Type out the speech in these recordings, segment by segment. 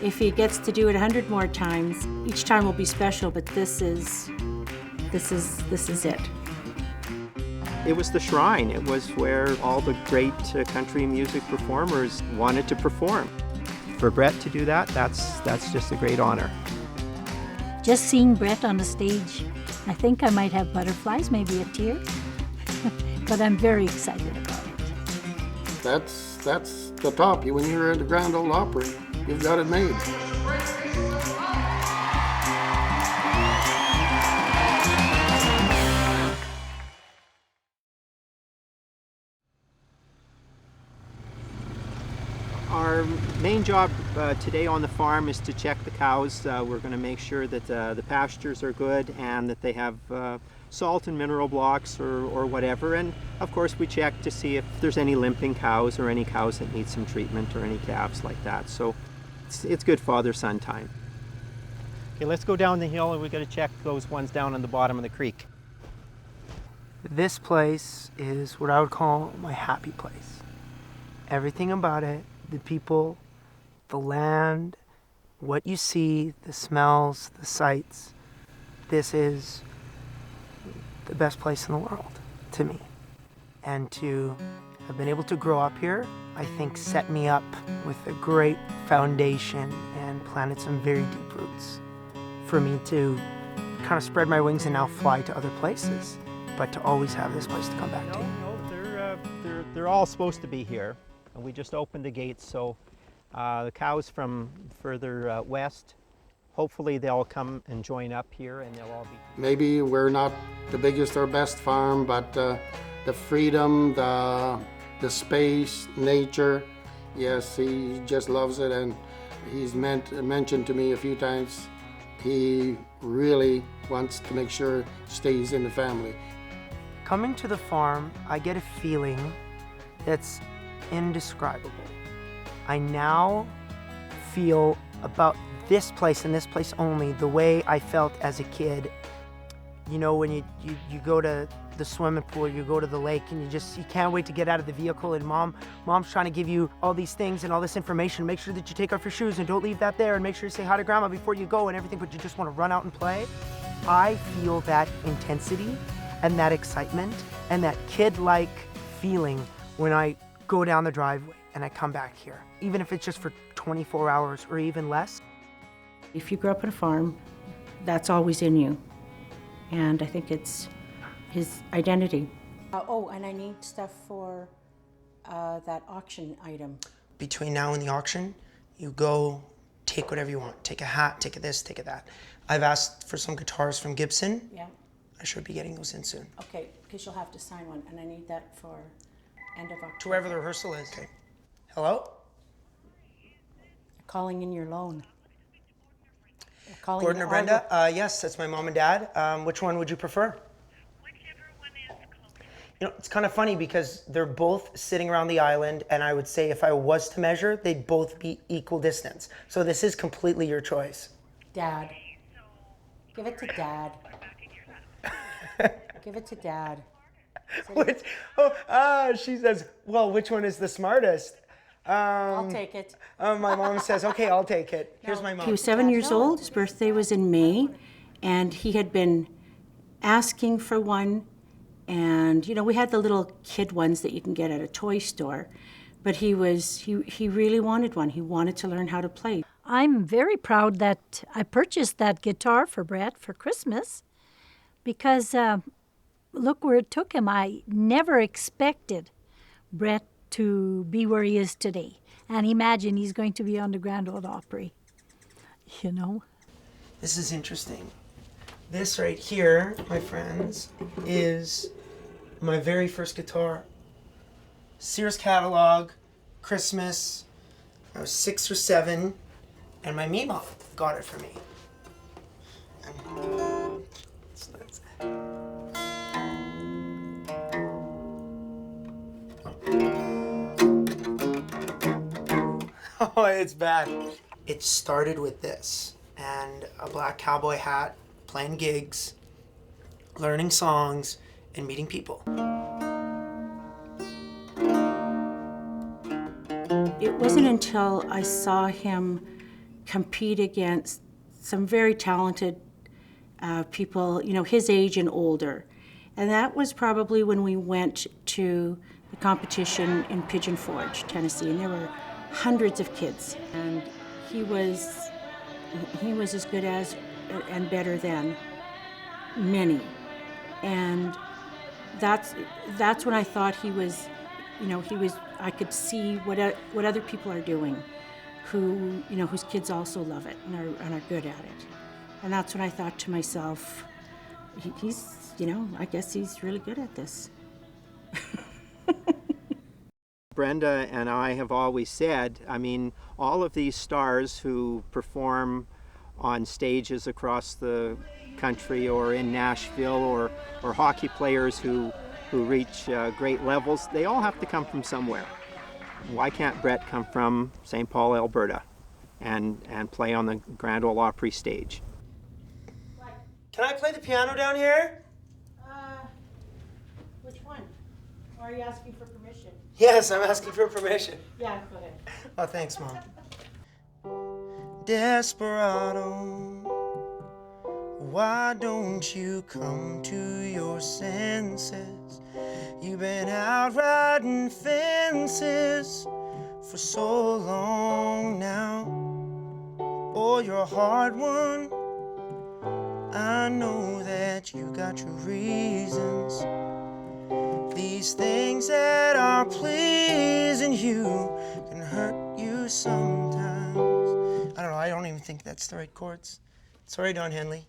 If he gets to do it 100 more times, each time will be special, but this is it. It was the shrine. It was where all the great country music performers wanted to perform. For Brett to do that, that's just a great honor. Just seeing Brett on the stage, I think I might have butterflies, maybe a tear. But I'm very excited about it. That's the top. When you're at the Grand Ole Opry, you've got it made. Our main job today on the farm is to check the cows. We're going to make sure that the pastures are good and that they have salt and mineral blocks or whatever. And of course we check to see if there's any limping cows or any cows that need some treatment or any calves like that. So it's good father-son time. Okay, let's go down the hill and we've got to check those ones down on the bottom of the creek. This place is what I would call my happy place. Everything about it, the people, the land, what you see, the smells, the sights. This is the best place in the world to me. And to have been able to grow up here, I think set me up with a great foundation and planted some very deep roots for me to kind of spread my wings and now fly to other places, but to always have this place to come back to. No, they're all supposed to be here. And we just opened the gates, so the cows from further west, hopefully they'll come and join up here and they'll all be... Maybe we're not the biggest or best farm, but the freedom, the space, nature, yes, he just loves it, and he's mentioned to me a few times he really wants to make sure it stays in the family. Coming to the farm, I get a feeling that's indescribable. I now feel about this place and this place only the way I felt as a kid. You know, when you go to the swimming pool, you go to the lake, and you can't wait to get out of the vehicle, and mom's trying to give you all these things and all this information. Make sure that you take off your shoes and don't leave that there, and make sure you say hi to grandma before you go and everything, but you just want to run out and play. I feel that intensity and that excitement and that kid-like feeling when I go down the driveway and I come back here, even if it's just for 24 hours or even less. If you grew up on a farm, that's always in you. And I think it's his identity. And I need stuff for that auction item. Between now and the auction, you go take whatever you want. Take a hat, take a this, take a that. I've asked for some guitars from Gibson. Yeah. I should be getting those in soon. Okay, because you'll have to sign one, and I need that for end of October. To wherever the rehearsal is. Okay. Hello? You're calling in your loan. Gordon or Brenda? Yes, that's my mom and dad. Which one would you prefer? Whichever one is closest. You know, it's kind of funny because they're both sitting around the island, and I would say if I was to measure, they'd both be equal distance. So this is completely your choice. Dad. Give it to Dad. Give it to Dad. She says, well, which one is the smartest? I'll take it. My mom says, okay, I'll take it. Here's my mom. He was 7 years old. His birthday was in May, and he had been asking for one. And, you know, we had the little kid ones that you can get at a toy store, but he really wanted one. He wanted to learn how to play. I'm very proud that I purchased that guitar for Brett for Christmas because look where it took him. I never expected Brett to be where he is today. And imagine he's going to be on the Grand Ole Opry, you know? This is interesting. This right here, my friends, is my very first guitar. Sears catalog, Christmas. I was 6 or 7, and my Mima got it for me. Oh, it's bad. It started with this, and a black cowboy hat, playing gigs, learning songs, and meeting people. It wasn't until I saw him compete against some very talented people, you know, his age and older. And that was probably when we went to the competition in Pigeon Forge, Tennessee, and there were hundreds of kids. And he was as good as and better than many. And that's when I thought he was, you know, I could see what other people are doing, who, you know, whose kids also love it and are good at it. And that's when I thought to myself, he's, you know, I guess he's really good at this. Brenda and I have always said, I mean, all of these stars who perform on stages across the country or in Nashville, or hockey players who reach great levels, they all have to come from somewhere. Why can't Brett come from St. Paul, Alberta, and play on the Grand Ole Opry stage? Can I play the piano down here? Which one? Or are you asking for permission? Yes, I'm asking for permission. Yeah, go ahead. Oh, thanks, Mom. Desperado, why don't you come to your senses? You've been out riding fences for so long now. Oh, you're a hard one. I know that you got your reasons. These things that are pleasing you can hurt you sometimes. I don't know, I don't even think that's the right chords. Sorry, Don Henley.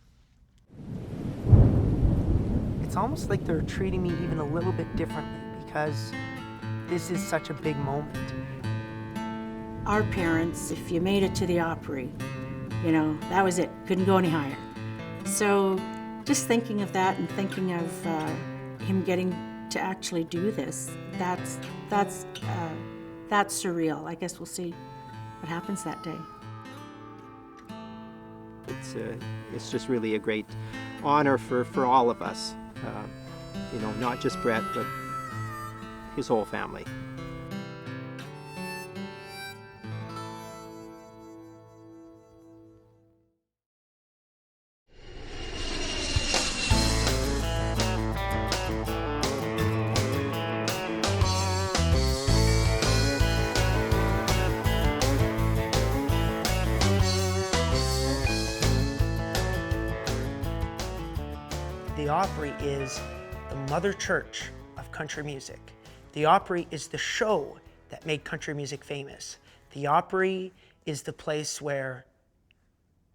It's almost like they're treating me even a little bit differently because this is such a big moment. Our parents, if you made it to the Opry, you know, that was it. Couldn't go any higher. So just thinking of that and thinking of him getting to actually do this, that's surreal. I guess we'll see what happens that day. It's just really a great honor for all of us. You know, not just Brett, but his whole family. The Opry is the mother church of country music. The Opry is the show that made country music famous. The Opry is the place where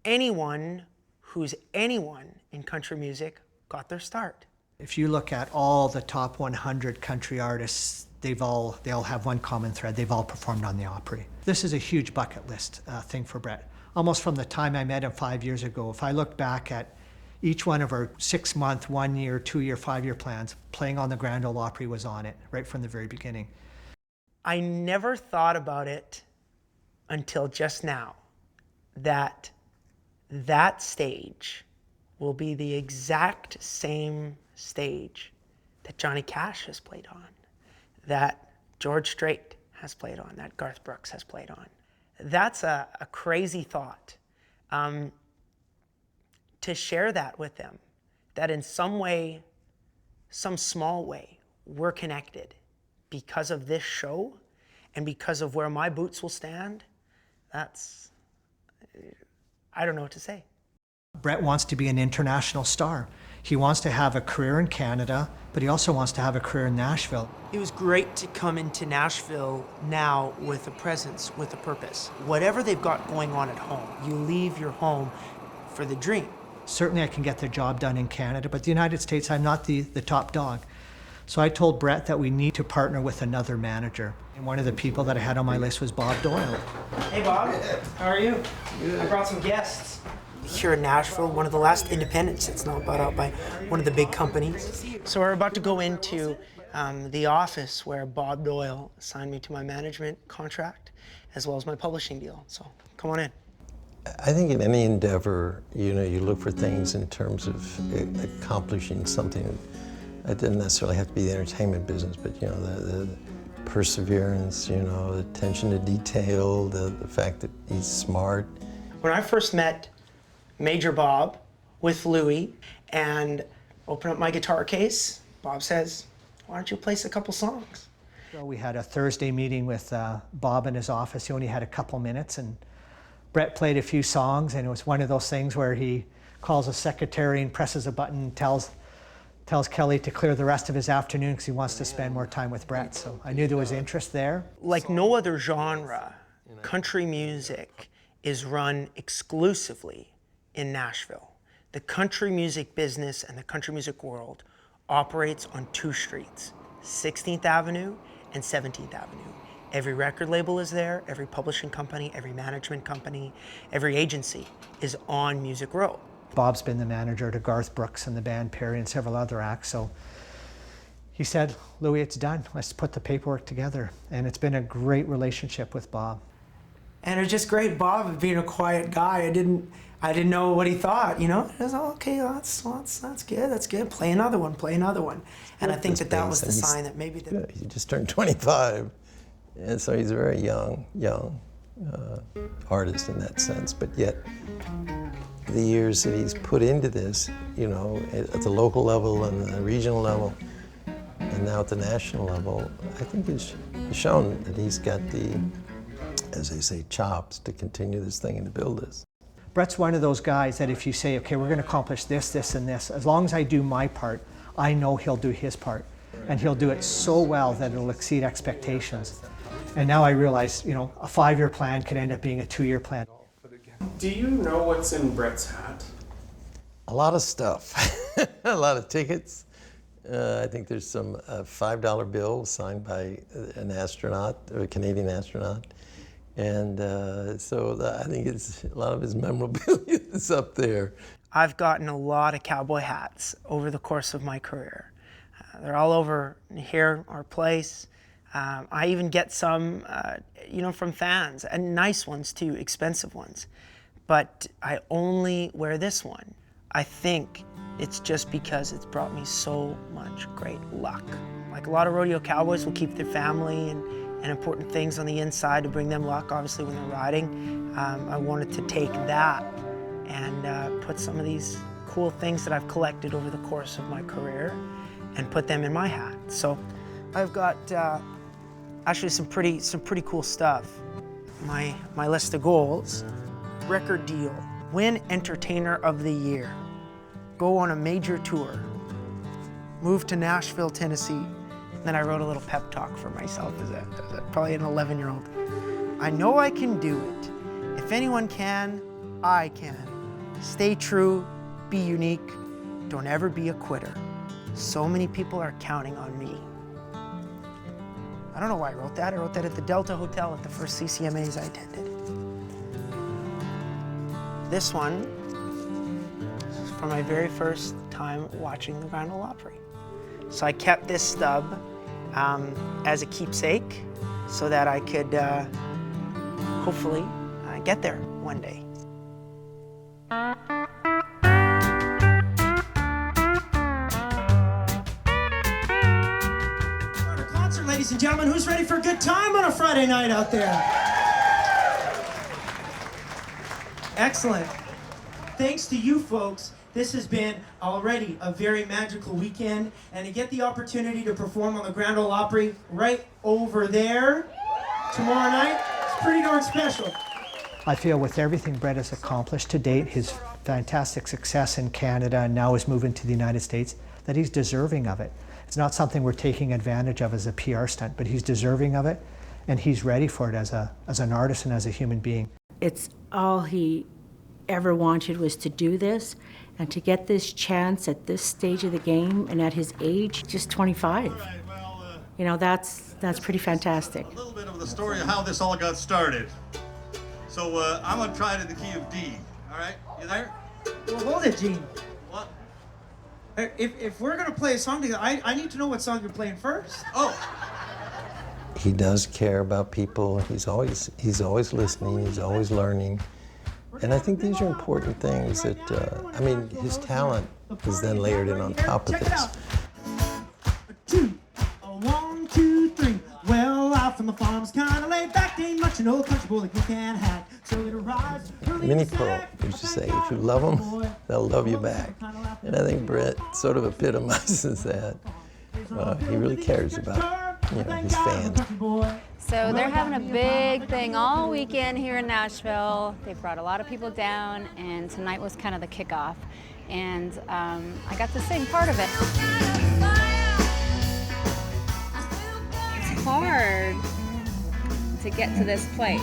anyone who's anyone in country music got their start. If you look at all the top 100 country artists, they all have one common thread. They've all performed on the Opry. This is a huge bucket list thing for Brett. Almost from the time I met him 5 years ago, if I look back at each one of our 6-month, 1-year, 2-year, 5-year plans, playing on the Grand Ole Opry was on it right from the very beginning. I never thought about it until just now that that stage will be the exact same stage that Johnny Cash has played on, that George Strait has played on, that Garth Brooks has played on. That's a crazy thought. To share that with them, that in some way, some small way, we're connected because of this show and because of where my boots will stand, that's, I don't know what to say. Brett wants to be an international star. He wants to have a career in Canada, but he also wants to have a career in Nashville. It was great to come into Nashville now with a presence, with a purpose. Whatever they've got going on at home, you leave your home for the dream. Certainly I can get the job done in Canada, but the United States, I'm not the top dog. So I told Brett that we need to partner with another manager. And one of the people that I had on my list was Bob Doyle. Hey Bob, how are you? Good. I brought some guests. Here in Nashville, one of the last independents that's not bought out by one of the big companies. So we're about to go into the office where Bob Doyle signed me to my management contract, as well as my publishing deal. So come on in. I think in any endeavor, you know, you look for things in terms of accomplishing something. It didn't necessarily have to be the entertainment business, but you know, the perseverance, you know, the attention to detail, the fact that he's smart. When I first met Major Bob with Louie and open up my guitar case, Bob says, why don't you play us a couple songs? So we had a Thursday meeting with Bob in his office. He only had a couple minutes, and Brett played a few songs, and it was one of those things where he calls a secretary and presses a button and tells Kelly to clear the rest of his afternoon because he wants to spend more time with Brett. So I knew there was interest there. Like no other genre, country music is run exclusively in Nashville. The country music business and the country music world operates on two streets, 16th Avenue and 17th Avenue. Every record label is there, every publishing company, every management company, every agency is on Music Row. Bob's been the manager to Garth Brooks and the band Perry and several other acts. So he said, Louie, it's done. Let's put the paperwork together. And it's been a great relationship with Bob. And it's just great, Bob being a quiet guy. I didn't know what he thought, you know? It was, okay, that's good. Play another one. And I think that was the sign that maybe that... He just turned 25, and so he's a very young artist in that sense, but yet the years that he's put into this, you know, at the local level and the regional level, and now at the national level, I think he's shown that he's got the, as they say, chops to continue this thing and to build this. Brett's one of those guys that if you say, okay, we're going to accomplish this, this, and this, as long as I do my part, I know he'll do his part. And he'll do it so well that it'll exceed expectations. And now I realize, you know, a 5-year plan could end up being a 2-year plan. Do you know what's in Brett's hat? A lot of stuff, a lot of tickets. I think there's some $5 bill signed by an astronaut, a Canadian astronaut. And I think it's a lot of his memorabilia is up there. I've gotten a lot of cowboy hats over the course of my career. They're all over here, our place. I even get some, from fans, and nice ones too, expensive ones. But I only wear this one. I think it's just because it's brought me so much great luck. Like a lot of rodeo cowboys will keep their family and important things on the inside to bring them luck, obviously, when they're riding. I wanted to take that and put some of these cool things that I've collected over the course of my career and put them in my hat. So I've got actually some pretty cool stuff. My list of goals: record deal, win Entertainer of the Year, go on a major tour, move to Nashville, Tennessee. Then I wrote a little pep talk for myself as probably an 11-year-old. I know I can do it. If anyone can, I can. Stay true, be unique, don't ever be a quitter. So many people are counting on me. I don't know why I wrote that. I wrote that at the Delta Hotel at the first CCMAs I attended. This one is from my very first time watching the Grand Ole Opry. So I kept this stub as a keepsake so that I could hopefully get there one day. Concert, ladies and gentlemen, who's ready for a good time on a Friday night out there? Excellent. Thanks to you folks, this has been already a very magical weekend, and to get the opportunity to perform on the Grand Ole Opry right over there tomorrow night, it's pretty darn special. I feel with everything Brett has accomplished to date, his fantastic success in Canada and now his move into the United States, that he's deserving of it. It's not something we're taking advantage of as a PR stunt, but he's deserving of it, and he's ready for it as an artist and as a human being. It's all he ever wanted was to do this, and to get this chance at this stage of the game and at his age, just 25. Right, well, you know, that's pretty fantastic. A little bit of the story of how this all got started. So I'm gonna try it in the key of D. All right, you there? Well, hold it, Gene. What? If we're gonna play a song together, I need to know what song you're playing first. Oh. He does care about people. He's always listening. He's always learning. And I think these are important things that, his talent is then layered in on top of this. 1, 2, 3. Well, life on the farm's kind of laid back. fact ain't much an old country boy like you can't hack. So it arrives early Minnie Pearl used to say, if you love them, they'll love you back. And I think Brett sort of epitomizes that. He really cares about, his fans. So they're having a big thing all weekend here in Nashville. They brought a lot of people down, and tonight was kind of the kickoff. And I got to sing part of it. It's hard to get to this place.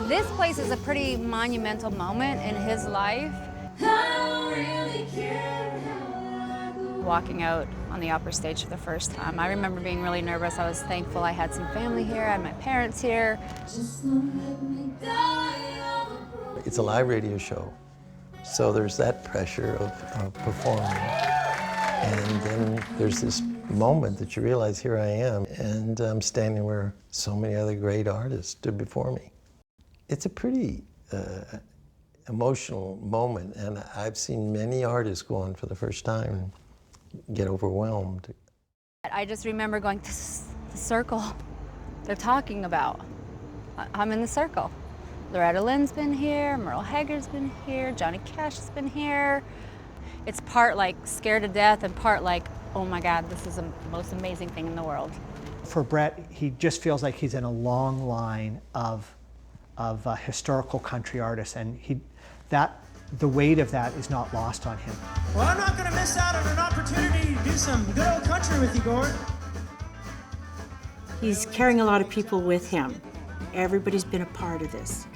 This place is a pretty monumental moment in his life. Walking out on the opera stage for the first time, I remember being really nervous. I was thankful I had some family here, I had my parents here. It's a live radio show, so there's that pressure of performing. And then there's this moment that you realize, here I am, and I'm standing where so many other great artists stood before me. It's a pretty emotional moment, and I've seen many artists go on for the first time and get overwhelmed. I just remember going, this is the circle they're talking about. I'm in the circle. Loretta Lynn's been here, Merle Haggard's been here, Johnny Cash has been here. It's part like scared to death and part like, oh my God, this is the most amazing thing in the world. For Brett, he just feels like he's in a long line of historical country artists, and the weight of that is not lost on him. Well, I'm not going to miss out on an opportunity to do some good old country with you, Gord. He's carrying a lot of people with him. Everybody's been a part of this.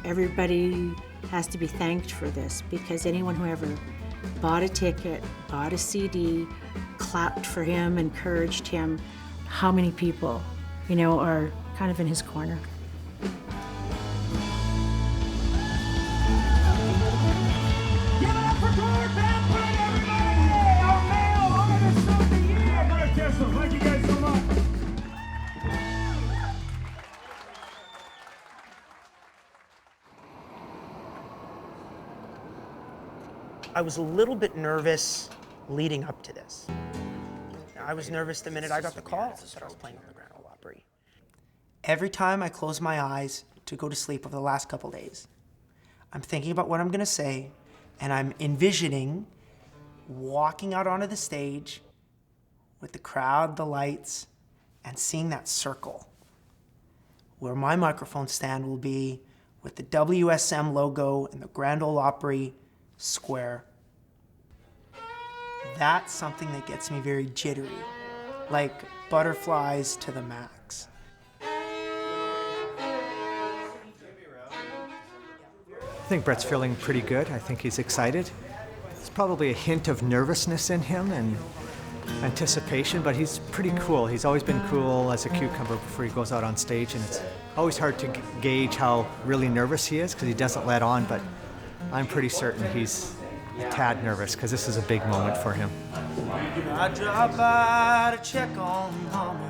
Everybody has to be thanked for this, because anyone who ever bought a ticket, bought a CD, clapped for him, encouraged him, how many people, are kind of in his corner. Thank you guys so much. I was a little bit nervous leading up to this. I was nervous the minute I got the call that I was playing on the Grand Ole Opry. Every time I close my eyes to go to sleep over the last couple days, I'm thinking about what I'm gonna say, and I'm envisioning walking out onto the stage with the crowd, the lights, and seeing that circle where my microphone stand will be with the WSM logo and the Grand Ole Opry square. That's something that gets me very jittery, like butterflies to the max. I think Brett's feeling pretty good. I think he's excited. There's probably a hint of nervousness in him and anticipation, but he's pretty cool. He's always been cool as a cucumber before he goes out on stage, and it's always hard to gauge how really nervous he is because he doesn't let on, but I'm pretty certain he's a tad nervous because this is a big moment for him. I drop by to check on Mama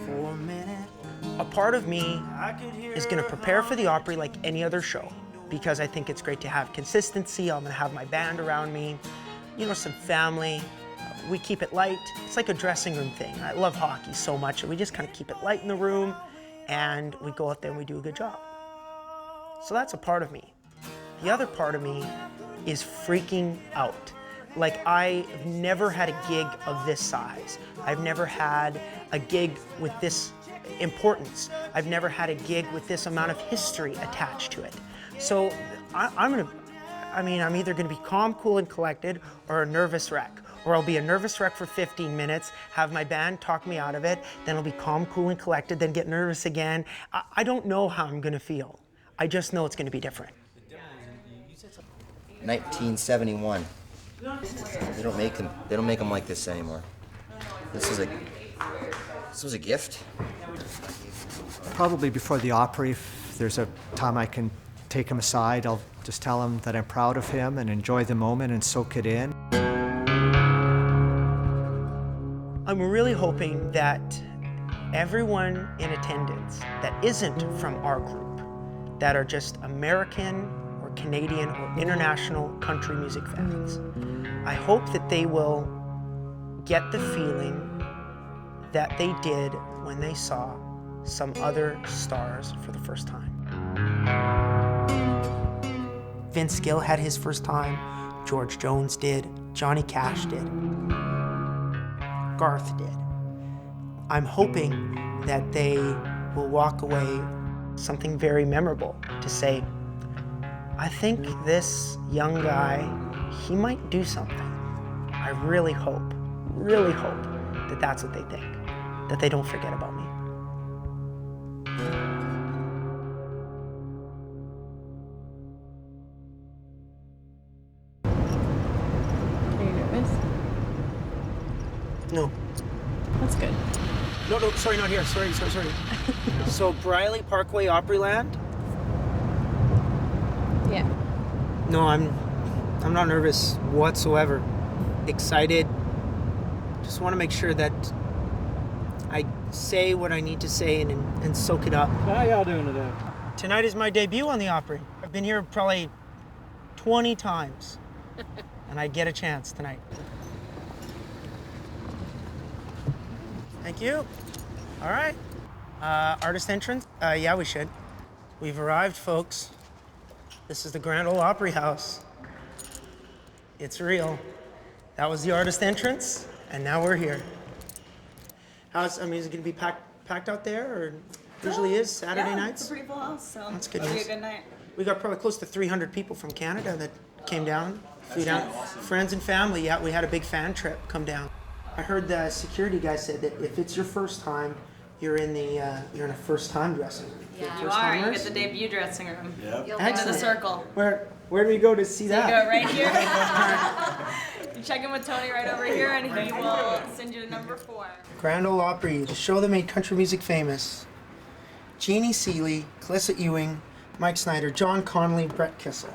for a minute. A part of me is going to prepare for the Opry like any other show, because I think it's great to have consistency. I'm going to have my band around me, some family. We keep it light. It's like a dressing room thing. I love hockey so much, and we just kind of keep it light in the room, and we go out there and we do a good job. So that's a part of me. The other part of me is freaking out. Like, I've never had a gig of this size. I've never had a gig with this importance. I've never had a gig with this amount of history attached to it. So I'm either gonna be calm, cool, and collected, or a nervous wreck. Or I'll be a nervous wreck for 15 minutes, have my band talk me out of it, then I'll be calm, cool, and collected, then get nervous again. I don't know how I'm gonna feel. I just know it's gonna be different. 1971. They don't make them like this anymore. This was a gift. Probably before the Opry, if there's a time I can take him aside, I'll just tell him that I'm proud of him and enjoy the moment and soak it in. I'm really hoping that everyone in attendance that isn't from our group, that are just American or Canadian or international country music fans, I hope that they will get the feeling that they did when they saw some other stars for the first time. Vince Gill had his first time, George Jones did, Johnny Cash did, Garth did. I'm hoping that they will walk away something very memorable to say, I think this young guy, he might do something. I really hope that that's what they think, that they don't forget about me. Are you nervous? No. That's good. No, sorry, not here. Sorry. So Briley Parkway Opryland? Yeah. No, I'm not nervous whatsoever. Excited. Just want to make sure that I say what I need to say and soak it up. How y'all doing today? Tonight is my debut on the Opry. I've been here probably 20 times, and I get a chance tonight. Thank you. All right. Artist entrance? Yeah, we should. We've arrived, folks. This is the Grand Ole Opry house. It's real. That was the artist entrance, and now we're here. Is it gonna be packed out there, or usually is Saturday nights? It's a pretty full house, so That's good it'll be a news. good night. We got probably close to 300 people from Canada that came down, flew down. Friends and family. Yeah, we had a big fan trip come down. I heard the security guy said that if it's your first time, you're in a first time dressing room. Yeah, you are. You get the debut dressing room. Yep. You'll into the circle. Where do we go to see So that? you go right here. You check in with Tony right over here, and he will send you to number 4. Grand Ole Opry, the show that made country music famous. Jeannie Seeley, Calissa Ewing, Mike Snyder, John Connolly, Brett Kissel.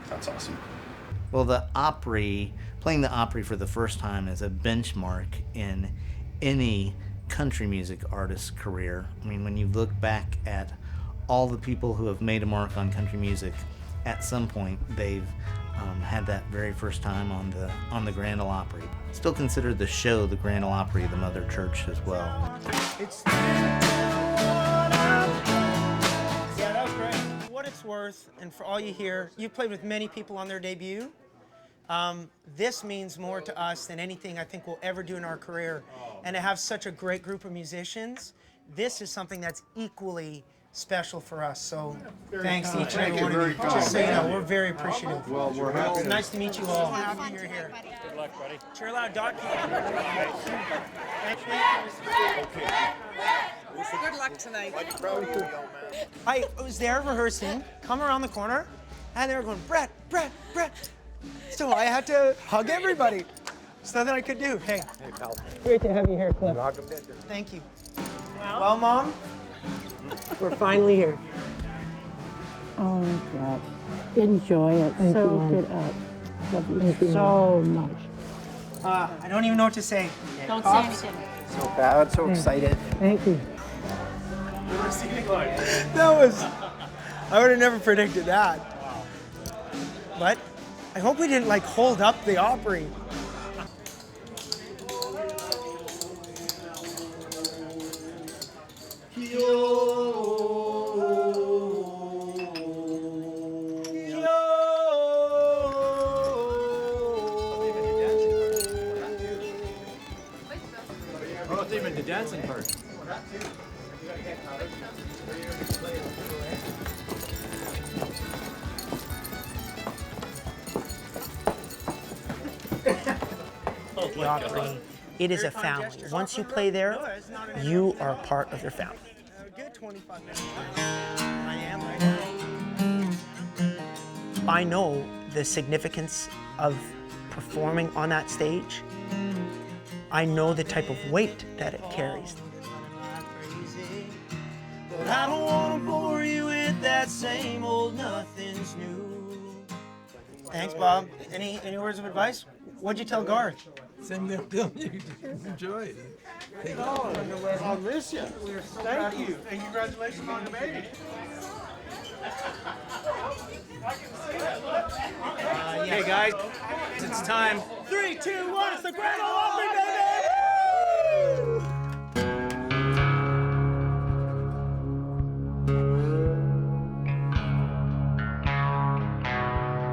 That's awesome. Well, the Opry, playing the Opry for the first time is a benchmark in any country music artist's career. I mean, when you look back at all the people who have made a mark on country music, at some point they've had that very first time on the Grand Ole Opry. Still considered the show the Grand Ole Opry, the mother church as well. Yeah, that was great. For what it's worth, and for all you hear, you've played with many people on their debut. This means more to us than anything I think we'll ever do in our career. And to have such a great group of musicians, this is something that's equally special for us. So thanks to each and every one of you. Just so you know, we're very appreciative. Well, we're happy. It's nice to meet you all. Happy you're here. Good luck, buddy. Cheer loud, Doc. Good luck tonight. I was there rehearsing, come around the corner, and they were going, Brett. So I had to hug everybody. There's nothing I could do. Hey, pal. Great to have you here, Cliff. Thank you. Well, Mom, we're finally here. Oh my God. Enjoy it. Soak it up. Love you so much. I don't even know what to say. Don't say anything. So proud, so excited. Thank you. That was, I would have never predicted that. But I hope we didn't like hold up the Opry. Oh, it's even the dancing part. The Opry, it is a family. Once you play there, you are a part of their family. I know the significance of performing on that stage. I know the type of weight that it carries. But I don't want to bore you with that same old nothing's new. Thanks, Bob. Any words of advice? What'd you tell Garth? Sing them till you enjoy it. I'll miss you. Thank you. And congratulations on the baby. Hey guys, it's time. 3, 2, 1, it's the Grand Ole Opry, baby!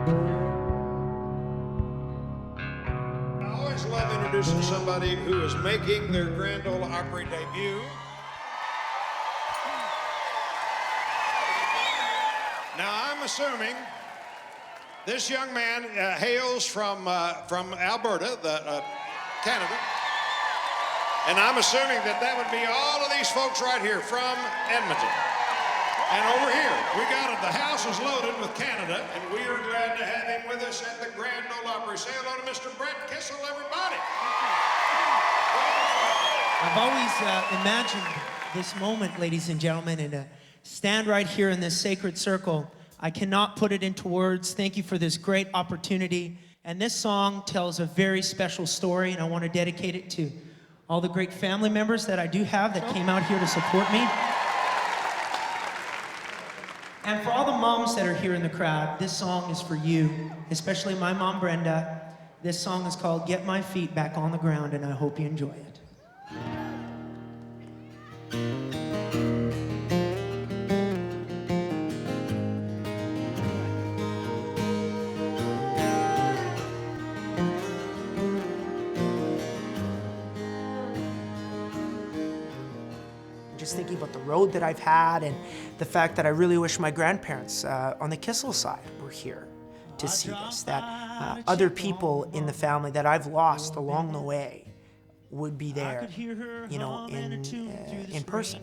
I always love introducing somebody who is making their Grand Ole Opry debut. Now, I'm assuming this young man hails from Alberta, Canada. And I'm assuming that would be all of these folks right here from Edmonton. And over here, we got it. The house is loaded with Canada, and we are glad to have him with us at the Grand Ole Opry. Say hello to Mr. Brett Kissel, everybody. I've always imagined this moment, ladies and gentlemen, and to stand right here in this sacred circle. I cannot put it into words. Thank you for this great opportunity. And this song tells a very special story, and I want to dedicate it to all the great family members that I do have that came out here to support me. And for all the moms that are here in the crowd, this song is for you, especially my mom, Brenda. This song is called Get My Feet Back on the Ground, and I hope you enjoy it. Just thinking about the road that I've had and the fact that I really wish my grandparents on the Kissel side were here to see this, that other people in the family that I've lost along the way would be there, you know, in person.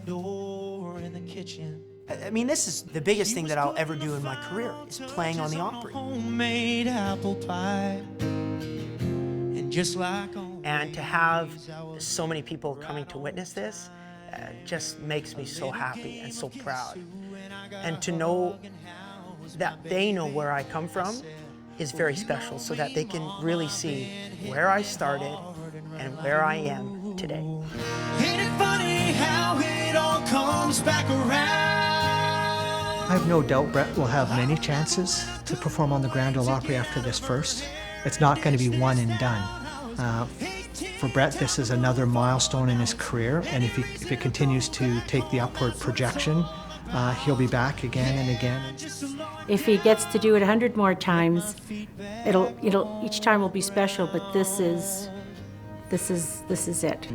I mean, this is the biggest thing that I'll ever do in my career, is playing on the Opry. Homemade apple pie. And to have so many people coming to witness this just makes me so happy and so proud. And to know that they know where I come from is very special, so that they can really see where I started and where I am today. Ain't it funny how it all comes back around? I have no doubt Brett will have many chances to perform on the Grand Ole Opry after this first. It's not going to be one and done. For Brett, this is another milestone in his career, and if it continues to take the upward projection, he'll be back again and again. If he gets to do it 100 more times, each time will be special, but this is it.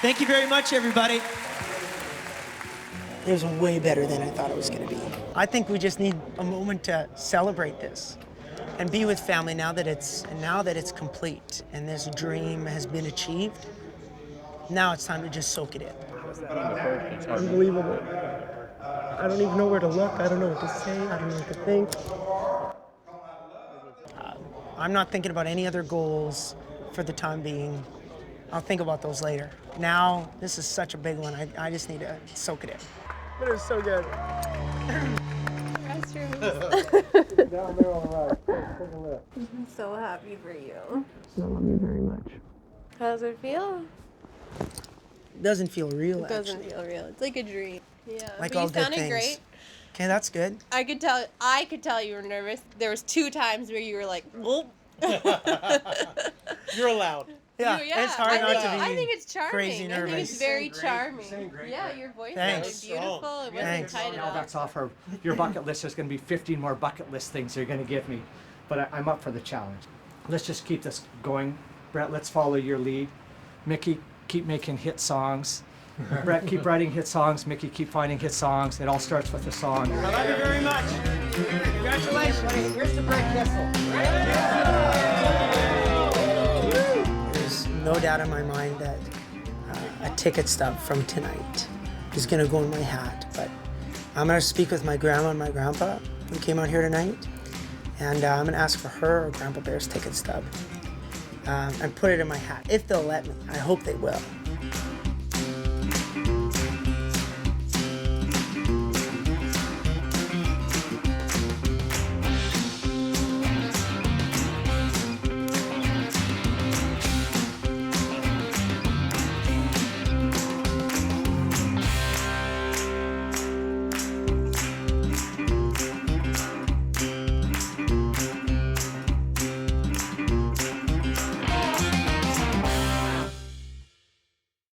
Thank you very much, everybody. It was way better than I thought it was going to be. I think we just need a moment to celebrate this and be with family now that it's complete and this dream has been achieved. Now it's time to just soak it in. Unbelievable. I don't even know where to look. I don't know what to say. I don't know what to think. I'm not thinking about any other goals for the time being. I'll think about those later. Now, this is such a big one. I just need to soak it in. But it was so good. Restrooms. Down there on the right. Take a look. I'm so happy for you. I love you very much. How does it feel? It doesn't feel real, It doesn't actually. feel real. It's like a dream. Yeah. Like but all you good sounded things. great. Okay, that's good. I could tell you were nervous. There was 2 times where you were like, "Whoop." You're allowed. Yeah, it's hard not to be I think it's charming. crazy I nervous. think it's very charming. Yeah, your voice Thanks. was beautiful. It wasn't Thanks. tight at all. That's off your bucket list. There's going to be 15 more bucket list things you're going to give me, but I'm up for the challenge. Let's just keep this going. Brett, let's follow your lead. Mickey, keep making hit songs. Brett, keep writing hit songs. Mickey, keep finding hit songs. It all starts with a song. I love you very much. Congratulations. Here's to Brett Kissel. There's no doubt in my mind that a ticket stub from tonight is going to go in my hat. But I'm going to speak with my grandma and my grandpa who came out here tonight. And I'm going to ask for her or Grandpa Bear's ticket stub and put it in my hat, if they'll let me. I hope they will.